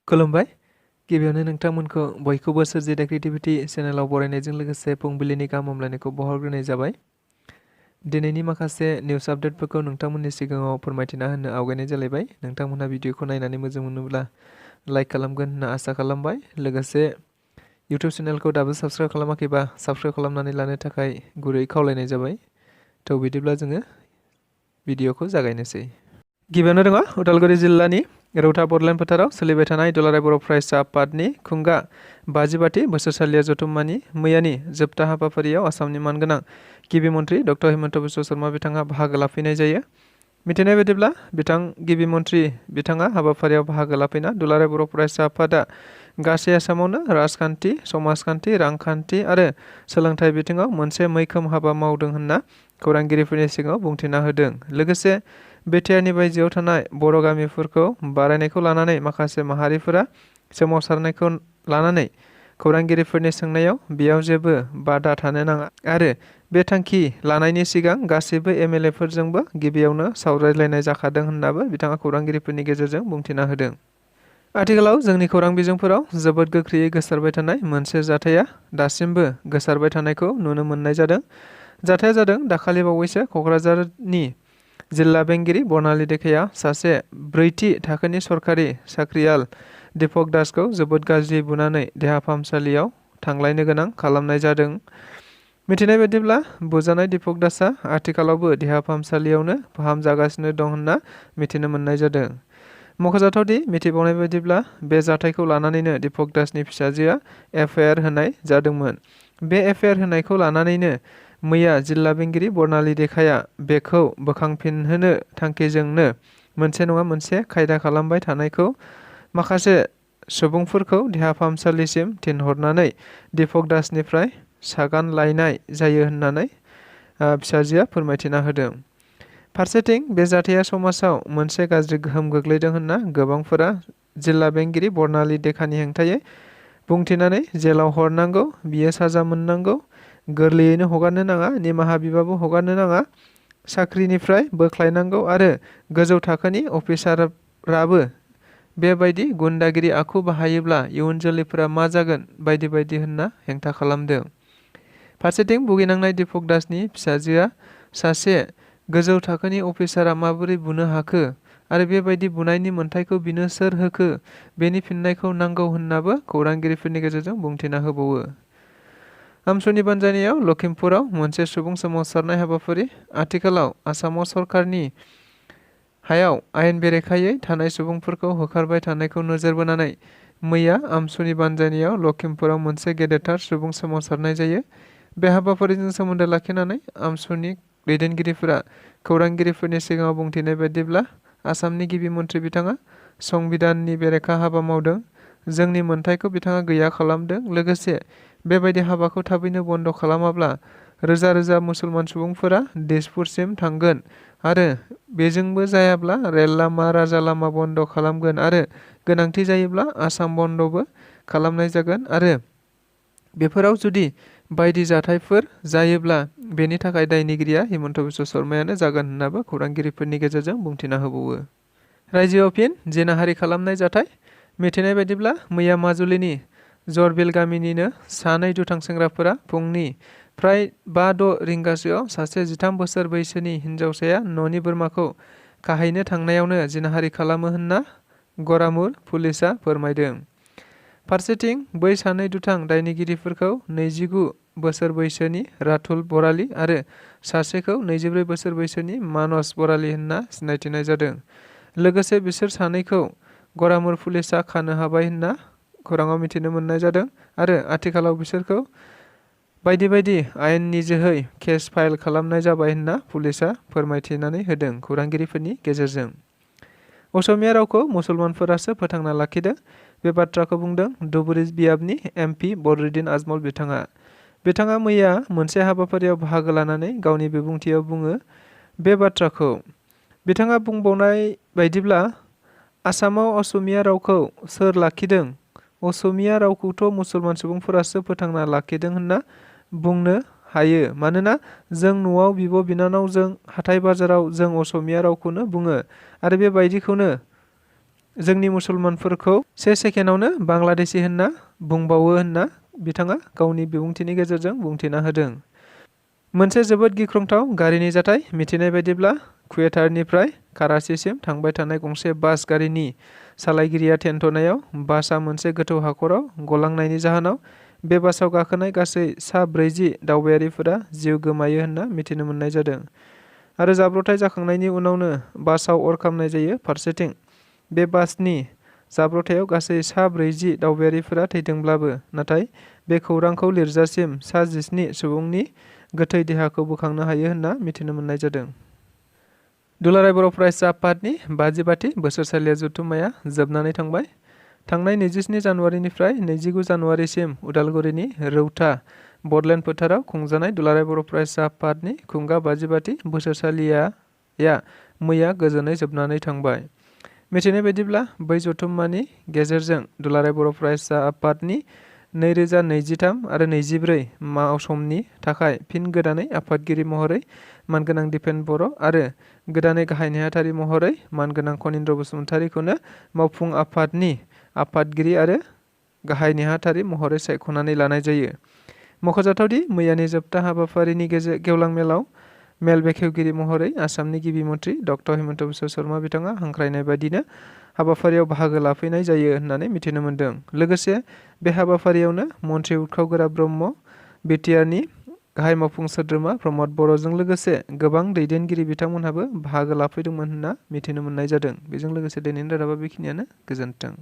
खुलुमबाय गिबियावनो नोंथांमोनखौ बयखौबो सोरजिदा क्रिएटिभिटी चेनेलाव बरायनायजों लोगोसे फुंबिलिनि गाहाम हामलायनायखौ बावहरग्रोनाय जाबाय। दिनैनि माखासे निउस आपडेटफोरखौ नोंथांमोननि सिगाङाव फोरमायथिना होनो आवगायनाय जालायबाय। नोंथांमोनहा भिडिअखौ नायनानै मोजां मोनोब्ला लाइक खालामगोन होनना आसा खालामबाय। लोगोसे इउटिउब चेनेलखौ दाबो साबस्क्राइब खालामाखैबा साबस्क्राइब खालामनानै लानो थाखाय गुरै खावलायनाय जाबाय। थ' बिदिब्ला जोङो भिडिअखौ जागायनोसै। गिबियावनो दङ उदालगुरि जिल्लानि रौता बडलेण्ड फोथाराव सोलिबाय थानाय दुलाराय बर' फरायसा आफादनि खुंगा 52थि बोसोरसालिया जथुम्मानि मैयानि जोबथा हाबाफारियाव आसामनि मानगोनां गिबि मन्थ्रि डक्टर हिमन्त बिश्व शर्मा बिथाङा बाहागो लाफैनाय जायो। मिथिनाय बायदिब्ला गिबि मन्थ्रि बिथाङा हाबाफारियाव बाहागो लाफैना दुलाराय बर' फरायसा आफादा गासै आसामावनो राजखान्थि, समाजखान्थि, रांखान्थि आरो सोलोंथाइ बिथिङाव मोनसे मैखोम हाबा मावदों होनना खौरांगिरिफोरनि सिगाङाव बुंथिना होदों। लोगोसे बिटिआरनि बायजोआव थानाय बर' गामिफोरखौ बारायनायखौ लानानै माखासे माहारिफोरा सोमावसारनायखौ लानानै खौरांगिरिफोरनि सोंनायाव बेयाव जेबो बादा थानो नाङा आरो बे थांखि लानायनि सिगां गासैबो एमएलएफोरजोंबो गिबियावनो सावरायलायनाय जाखादों होननाबो बिथाङा खौरांगिरिफोरनि गेजेरजों बुंथिना होदों। आथिखालाव जोंनि खौरां बिजोंफोराव जोबोद गोख्रैयै गोसारबाय थानाय मोनसे जाथाया दासिमबो गोसारबाय थानायखौ नुनो मोननाय जादों। जाथाया जादों दाखालि बावैसो क'क्राझारनि जिल्ला बेंगिरि बर्नाली देखाया सासे 4थि थाखोनि सरखारि साख्रियाल दीपक दासखौ जोबोद गाज्रि बुनानै देहा फाहामसालियाव थांलायनो गोनां खालामनाय जादों। मिथिनाय बायदिब्ला बुजानाय दीपक दासआ आथिखालावबो देहा फाहामसालियावनो फाहामजागासिनो दं होनना मिथिनो मोननाय जादों। मख'जाथावदि मिथिबावनाय बायदिब्ला बे जाथायखौ लानानैनो दीपक दासनि फिसाजोआ एफआइआर होनाय जादोंमोन। बे एफआइआर होनायखौ लानानैनो मैया जिल्ला बेंगिरि बर्नाली देखाया बेखौ बोखांफिनहोनो थांखिजोंनो मोनसे नङा मोनसे खायदा खालामबाय थानायखौ माखासे सुबुंफोरखौ देहा फाहामसालिसिम थिनहरनानै दीपक दासनिफ्राय सागान लायनाय जायो होननानै फिसाजोआ फोरमायथिना होदों। फारसेथिं बे जाथाया समाजाव मोनसे गाज्रि गोहोम गोग्लैदों होनना गोबांफोरा जिल्ला बेंगिरि बर्नाली देखानि हेंथायै बुंथिनानै जेलाव हरनांगौ, बियो साजा मोननांगौ, गोरलैयैनो हगारनो नाङा, निमाहा बिबाबो हगारनो नाङा, साख्रिनिफ्राय बोख्लायनांगौ आरो गोजौ थाखोनि अफिसारफ्राबो बेबायदि गुन्दागिरि आखु बाहायोब्ला इयुन जोलैफोरा मा जागोन बायदि बायदि होनना हेंथा खालामदों। फारसेथिं भुगिनांनाय दीपक दासनि फिसाजोआ सासे गोजौ थाखोनि अफिसारा माबोरै बुनो हाखो आरो बेबायदि बुनायनि मोन्थायखौ बिनो सोर होखो बेनि फिननायखौ नांगौ होननाबो खौरांगिरिफोरनि गेजेरजों बुंथिना होबावो। आमसुनि बानजायनायाव लखिमपुराव मोनसे सुबुं सोमावसारनाय हाबाफारि आथिखालाव आसामाव सरकारनि हायाव आयेन बेरेखायै थानाय सुबुंफोरखौ होखारबाय थानायखौ नोजोर बोनानै मैया आमसुनि बानजायनायाव लखिमपुराव मोनसे गेदेरथार सुबुं सोमावसारनाय जायो। बे हाबाफारिजों सोमोन्दो लाखिनानै आमसुनि दैदेनगिरिफोरा खौरांगिरिफोरनि सिगाङाव बुंथिनाय बायदिब्ला आसामनि गिबि मन्थ्रि बिथाङा संबिधाननि बेरेखा हाबा मावदों, जोंनि मोन्थायखौ बिथाङा गैया खालामदों। लोगोसे बेबायदि हाबाखौ थाबैनो बन्द खालामाब्ला रोजा रोजा मुसलमान सुबुंफोरा दिसपुरसिम थांगोन आरो बेजोंबो जायाब्ला रेल लामा, राजा लामा बन्द खालामगोन आरो गोनांथि जायोब्ला आसाम बन्दबो खालामनाय जागोन आरो बेफोराव जुदि बायदि जाथायफोर जायोब्ला बेनि थाखाय दायनिगिरिया हिमन्त बिश्व शर्मायानो जागोन होननाबो खौरांगिरिफोरनि गेजेरजों बुंथिना होबावो। रायजोआव फिन जिनाहारि खालामनाय जाथाय मिथिनाय बायदिब्ला मैया माजुलिनि जरबिल गामिनिनो सानै दुथां सेंग्राफोरा फुंनि फ्राय 5-6 रिंगासोआव सासे 13 बोसोर बैसोनि हिन्जावसाया न'नि बोरमाखौ खाहैनो थांनायावनो जिनाहारि खालामो होनना गरामुर पुलिसआ फोरमायदों। फारसेथिं बै सानै दुथां दायनिगिरिफोरखौ 29 बोसोर बैसोनि राथुल बराली आरो सासेखौ 24 बोसोर बैसोनि मानस बराली होनना सिनायथिनाय जादों। लोगोसे बिसोर सानैखौ गरामुर पुलिसआ खानो हाबाय होनना खौराङाव मिथिनो मोननाय जादों आरो आथिखालाव बिसोरखौ बायदि बायदि आयेननि जोहै केस फाइल खालामनाय जाबाय होनना पुलिसआ फोरमायथिनानै होदों खौरांगिरिफोरनि गेजेरजों। असमिया रावखौ मुसलमानफोरासो फोथांना लाखिदों बे बाथ्राखौ बुंदों धुबुरी बियाबनि एमपि बदरुद्दिन आजमल बिथाङा मैया मोनसे हाबाफारियाव बाहागो लानानै गावनि बिबुंथियाव बुङो बे बाथ्राखौ। बिथाङा बुंबावनाय बायदिब्ला आसामाव असमिया रावखौ सोर लाखिदों? असमिया रावखौथ' मुसलमान सुबुंफोरासो फोथांना लाखिदों होनना बुंनो हायो, मानोना जों न'आव बिब' बिनानावजों हाथाय बाजाराव जों असमिया रावखौनो बुङो आरो बेबायदिखौनो जोंनि मुसलमानफोरखौ 1 सेकेन्डआवनो बांलादेशी होनना बुंबावो होनना बिथाङा गावनि बिबुंथिनि गेजेरजों बुंथिना होदों। मोनसे जोबोद गिख्रंथाव गारिनि जाथाय मिथिनाय बायदिब्ला कुवेटारनिफ्राय कराचिसिम थांबाय थानाय गंसे बास गारिनि सालायगिरिया थेन्थ'नायाव बासआ मोनसे गोथौ हाखराव गलांनायनि जाहोनाव बे बासआव गाखोनाय गासै सा 40 दावबायारिफोरा जिउ गोमायो होनना मिथिनो मोननाय जादों। आरो जाब्रबथाय जाखांनायनि उनावनो बासआव अर खामनाय जायो। फारसेथिं बे बासनि जाब्रबथायाव गासै सा 40 दावबायारिफोरा थैदोंब्लाबो नाथाय बे खौरांखौ लिरजासिम सा 17 सुबुंनि गोथै देहाखौ बोखांनो हायो होनना मिथिनो मोननाय जादों। दुलाराय बर' फरायसा आफादनि 52थि बोसोरसालिया जथुम्माया जोबनानै थांबाय। थांनाय 27 जानुवारिनिफ्राय 29 जानुवारिसिम उदालगुरिनि रौता बडलेण्ड फोथाराव खुंजानाय दुलाराय बर' फरायसा आफादनि खुंगा 52थि बोसोरसालिया मैया गोजोनै जोबनानै थांबाय। मिथिनाय बायदिब्ला बै जथुम्मानि गेजेरजों दुलाराय बर' फरायसा आफादनि 2023 आरो 24 मावसमनि थाखाय फिन गोदानै आफादगिरि महरै मानगोनां दिपेन बर' आरो गोदानै गाहाय नेहाथारि महरै मानगोनां खनीन्द्र बसुमतारीखौनो मावफुं आफादनि आफादगिरि आरो गाहाय नेहाथारि महरै सायख'नानै लानाय जायो। मख'जाथावदि मैयानि जोबथा हाबाफारिनि गेवलां मेलाव मेल बेखेवगिरि महरै आसामनि गिबि मन्थ्रि डक्टर हिमन्त बिश्व शर्मा बिथाङा हांख्रायनाय बायदिनो हाबाफारियाव बाहागो लाफैनाय जायो होननानै मिथिनो मोन्दों। लोगोसे बे हाबाफारियावनो मन्थ्रि उर्खाव ब्रह्म, बिटिआरनि गाहाय मावफुं सोद्रोमा प्रमद बर'जों लोगोसे गोबां दैदेनगिरि बिथांमोनहाबो बाहागो लाफैदोंमोन होनना मिथिनो मोननाय जादों। बेजों लोगोसे दिनैनि रादाबा बेखिनियानो। गोजोन्थों।